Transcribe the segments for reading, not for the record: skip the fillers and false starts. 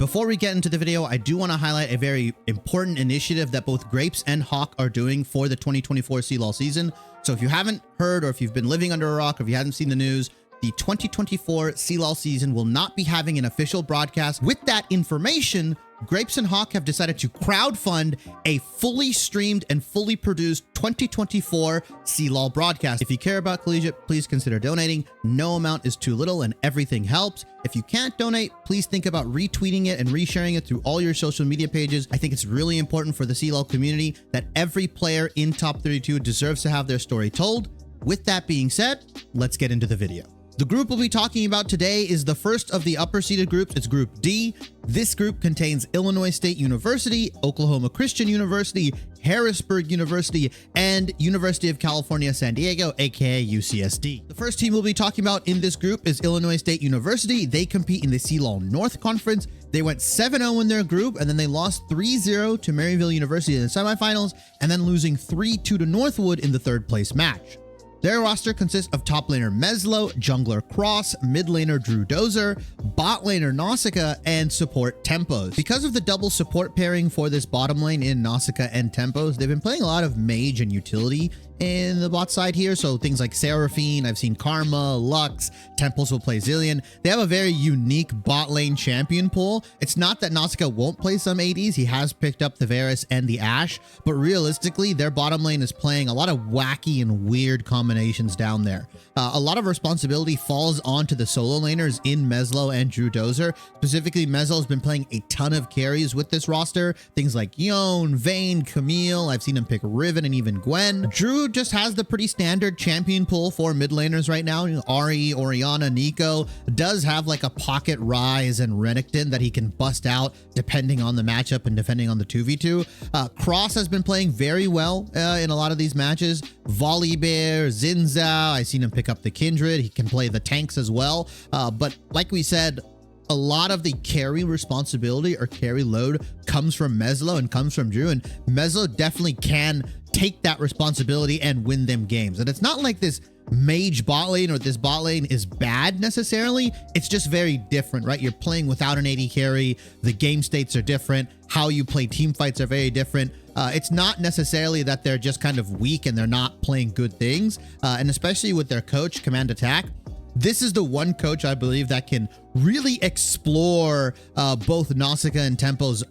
Before we get into the video, I do want to highlight a very important initiative that both Grapes and Hawk are doing for the 2024 CLOL season. So if you haven't heard, or if you've been living under a rock, or if you haven't seen the news, the 2024 CLOL season will not be having an official broadcast. With that information, Grapes and Hawk have decided to crowdfund a fully streamed and fully produced 2024 CLOL broadcast. If you care about collegiate, please consider donating. No amount is too little and everything helps. If you can't donate, please think about retweeting it and resharing it through all your social media pages. I think it's really important for the CLOL community that every player in Top 32 deserves to have their story told. With that being said, let's get into the video. The group we'll be talking about today is the first of the upper seeded groups. It's Group D. This group contains Illinois State University, Oklahoma Christian University, Harrisburg University, and University of California, San Diego, aka UCSD. The first team we'll be talking about in this group is Illinois State University. They compete in the CLOL North Conference. They went 7-0 in their group, and then they lost 3-0 to Maryville University in the semifinals, and then losing 3-2 to Northwood in the third place match. Their roster consists of top laner Meslo, jungler Cross, mid laner Drew Dozer, bot laner Nausicaa, and support Tempos. Because of the double support pairing for this bottom lane in Nausicaa and Tempos, they've been playing a lot of mage and utility in the bot side here. So things like Seraphine, I've seen Karma, Lux, Temples will play Zillion. They have a very unique bot lane champion pool. It's not that Nausicaa won't play some ADs. He has picked up the Varus and the Ashe, but realistically, their bottom lane is playing a lot of wacky and weird combinations down there. A lot of responsibility falls onto the solo laners in Meslo and Drew Dozer. Specifically, Meslo has been playing a ton of carries with this roster. Things like Yone, Vayne, Camille. I've seen him pick Riven and even Gwen. Drew just has the pretty standard champion pool for mid laners right now. Ahri, Orianna, Nico does have like a pocket Ryze and Renekton that he can bust out depending on the matchup and depending on the 2v2. Cross has been playing very well in a lot of these matches. Volibear, Xin Zhao, I've seen him pick up the Kindred. He can play the tanks as well. But like we said, a lot of the carry responsibility or carry load comes from Meslo and comes from Drew, and Meslo definitely can take that responsibility and win them games. And it's not like this mage bot lane or this bot lane is bad necessarily. It's just very different, right? You're playing without an AD carry. The game states are different. How you play team fights are very different. It's not necessarily that they're just kind of weak and they're not playing good things. And especially with their coach, Command Attack, this is the one coach I believe that can really explore both Nausicaa and Tempo's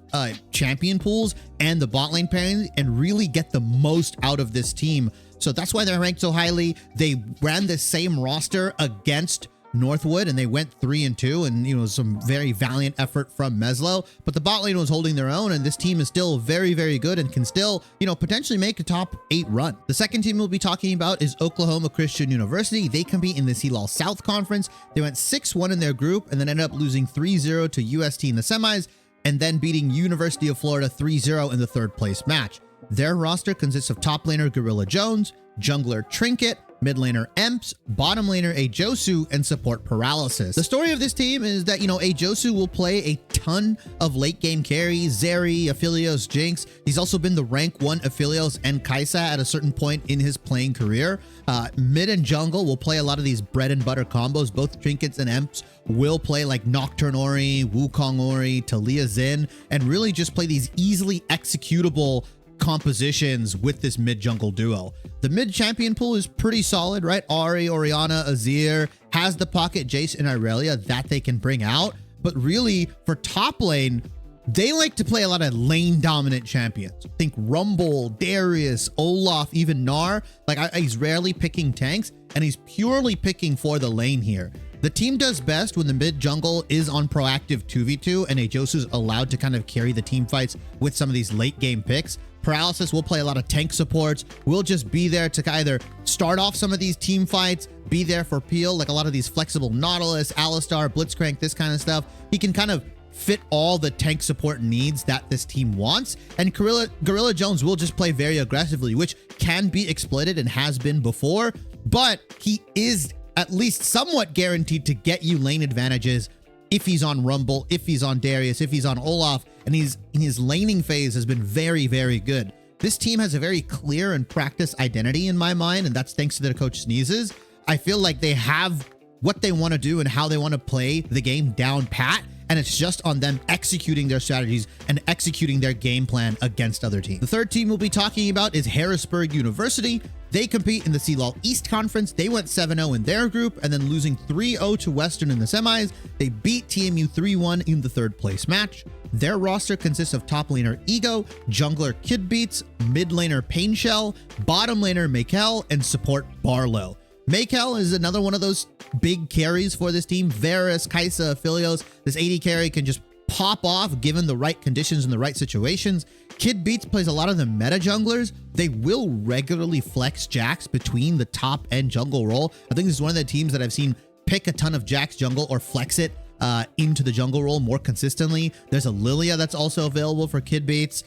champion pools and the bot lane pairing and really get the most out of this team. So that's why they're ranked so highly. They ran the same roster against Northwood and they went 3-2, and you know, some very valiant effort from Meslo, but the bot lane was holding their own, and this team is still very, very good and can still, you know, potentially make a top 8 run. The second team we'll be talking about is Oklahoma Christian University. They compete in the CLOL South Conference. They went 6-1 in their group and then ended up losing 3-0 to UST in the semis, and then beating University of Florida 3-0 in the third place match. Their roster consists of top laner Gorilla Jones, jungler Trinket, mid laner Emps, bottom laner Ajosu, and support Paralysis. The story of this team is that, you know, Ajosu will play a ton of late game carries, Zeri, Aphelios, Jinx. He's also been the rank 1 Aphelios and Kaisa at a certain point in his playing career. Mid and jungle will play a lot of these bread and butter combos. Both Trinkets and Emps will play like Nocturne Ori, Wukong Ori, Talia Xin, and really just play these easily executable compositions with this mid jungle duo. The mid champion pool is pretty solid, right? Ahri, Orianna, Azir has the pocket Jace and Irelia that they can bring out, but really for top lane, they like to play a lot of lane dominant champions. Think Rumble, Darius, Olaf, even Gnar. Like he's rarely picking tanks, and he's purely picking for the lane here. The team does best when the mid jungle is on proactive 2v2 and Ajosu's allowed to kind of carry the team fights with some of these late game picks. Paralysis will play a lot of tank supports. We'll just be there to either start off some of these team fights, be there for peel, like a lot of these flexible Nautilus, Alistar, Blitzcrank, this kind of stuff. He can kind of fit all the tank support needs that this team wants. And Gorilla Jones will just play very aggressively, which can be exploited and has been before, but he is at least somewhat guaranteed to get you lane advantages if he's on Rumble, if he's on Darius, if he's on Olaf, and his laning phase has been very, very good. This team has a very clear and practiced identity in my mind, and that's thanks to their coach Sneezes. I feel like they have what they want to do and how they want to play the game down pat, and it's just on them executing their strategies and executing their game plan against other teams. The third team we'll be talking about is Harrisburg University. They compete in the CLOL East Conference. They went 7-0 in their group and then losing 3-0 to Western in the semis. They beat TMU 3-1 in the third place match. Their roster consists of top laner Ego, jungler Kidbeats, mid laner Painshell, bottom laner Makel, and support Barlow. Makel is another one of those big carries for this team. Varus, Kaisa, Philios. This AD carry can just pop off given the right conditions and the right situations. Kidbeats plays a lot of the meta junglers. They will regularly flex Jax between the top and jungle role. I think this is one of the teams that I've seen pick a ton of Jax jungle or flex it into the jungle role more consistently. There's a Lilia that's also available for Kidbeats.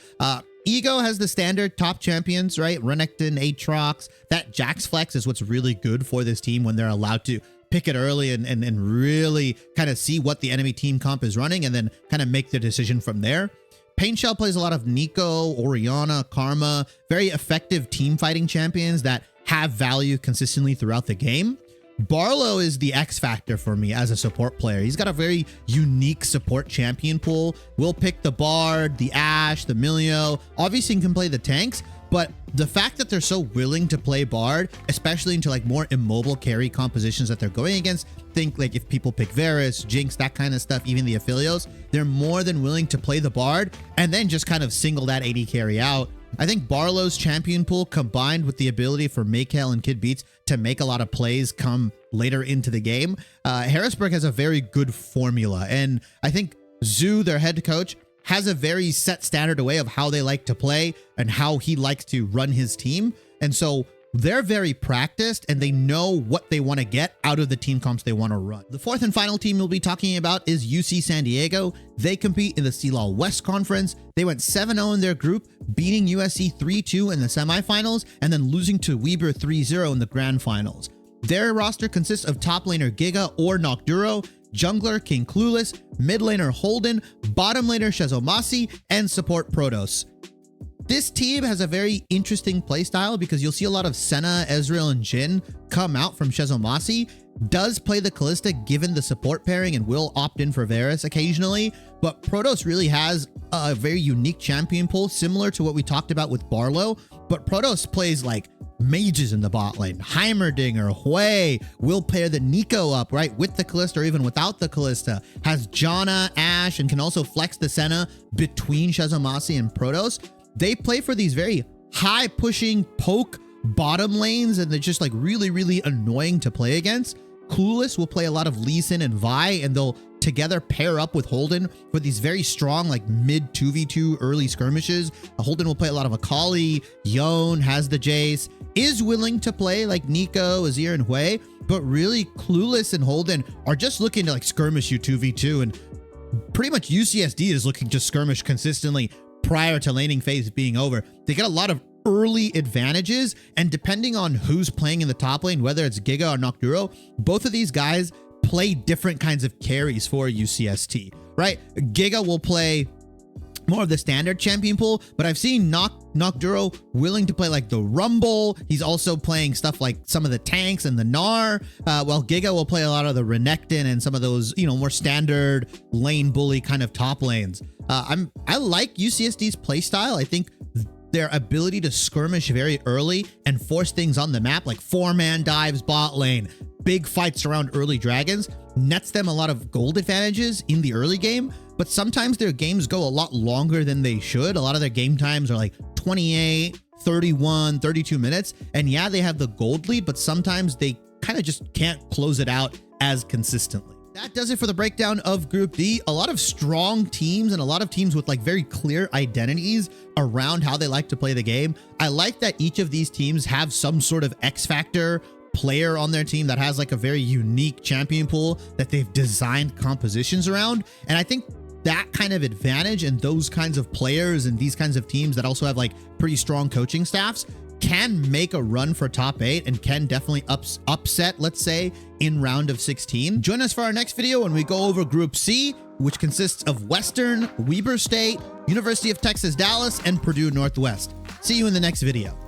Ego has the standard top champions, right? Renekton, Aatrox. That Jax flex is what's really good for this team when they're allowed to pick it early and really kind of see what the enemy team comp is running and then kind of make their decision from there. Painshell plays a lot of Nico, Orianna, Karma, very effective team fighting champions that have value consistently throughout the game. Barlow is the X factor for me as a support player. He's got a very unique support champion pool. We'll pick the Bard, the Ashe, the Milio. Obviously, he can play the tanks, but the fact that they're so willing to play Bard, especially into like more immobile carry compositions that they're going against, think like if people pick Varus, Jinx, that kind of stuff, even the Aphelios, they're more than willing to play the Bard and then just kind of single that AD carry out. I think Barlow's champion pool combined with the ability for Makel and Kidbeats to make a lot of plays come later into the game. Harrisburg has a very good formula, and I think Zoo, their head coach, has a very set standard way of how they like to play and how he likes to run his team. And so they're very practiced and they know what they want to get out of the team comps they want to run. The fourth and final team we'll be talking about is UC San Diego. They compete in the CLOL West Conference. They went 7-0 in their group, beating USC 3-2 in the semifinals and then losing to Weber 3-0 in the grand finals. Their roster consists of top laner Giga or Nocturo, jungler King Clueless, mid laner Holden, bottom laner Shazomasi, and support Protoss. This team has a very interesting playstyle because you'll see a lot of Senna, Ezreal, and Jhin come out from Shazomasi. Does play the Callista given the support pairing and will opt in for Varus occasionally, but Protoss really has a very unique champion pool similar to what we talked about with Barlow, but Protoss plays like mages in the bot lane. Heimerdinger, Hui will pair the Nico up, right, with the Callista or even without the Callista. Has Janna, Ashe, and can also flex the Senna between Shazomasi and Protoss. They play for these very high pushing poke bottom lanes and they're just like really, really annoying to play against. Clueless will play a lot of Lee Sin and Vi, and they'll together pair up with Holden for these very strong like mid 2v2 early skirmishes. Holden will play a lot of Akali. Yone has the Jace, is willing to play like Nico, Azir, and Hui, but really Clueless and Holden are just looking to like skirmish you 2v2, and pretty much UCSD is looking to skirmish consistently prior to laning phase being over. They get a lot of early advantages, and depending on who's playing in the top lane, whether it's Giga or Nocturo, both of these guys play different kinds of carries for UCST, right? Giga will play more of the standard champion pool, but I've seen Nocturo willing to play like the Rumble. He's also playing stuff like some of the tanks and the Gnar, while Giga will play a lot of the Renekton and some of those, you know, more standard lane bully kind of top lanes. I like UCSD's playstyle. I think their ability to skirmish very early and force things on the map, like 4-man dives bot lane, big fights around early dragons, nets them a lot of gold advantages in the early game, but sometimes their games go a lot longer than they should. A lot of their game times are like 28, 31, 32 minutes. And yeah, they have the gold lead, but sometimes they kind of just can't close it out as consistently. That does it for the breakdown of Group D. A lot of strong teams and a lot of teams with like very clear identities around how they like to play the game. I like that each of these teams have some sort of X factor player on their team that has like a very unique champion pool that they've designed compositions around. And I think that kind of advantage and those kinds of players and these kinds of teams that also have like pretty strong coaching staffs can make a run for top 8 and can definitely upset, let's say, in round of 16. Join us for our next video when we go over Group C, which consists of Western, Weber State, University of Texas, Dallas, and Purdue Northwest. See you in the next video.